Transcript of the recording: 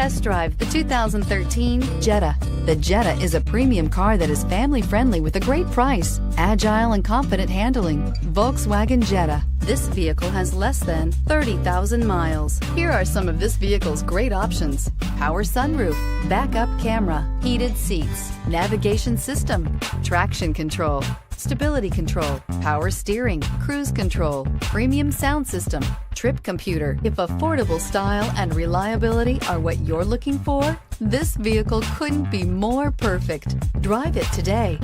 test drive the 2013 Jetta. The Jetta is a premium car that is family-friendly with a great price, agile and confident handling. Volkswagen Jetta. This vehicle has less than 30,000 miles. Here are some of this vehicle's great options: power sunroof, backup camera, heated seats, navigation system, traction control, stability control, power steering, cruise control, premium sound system, trip computer. If affordable style and reliability are what you're looking for, this vehicle couldn't be more perfect. Drive it today.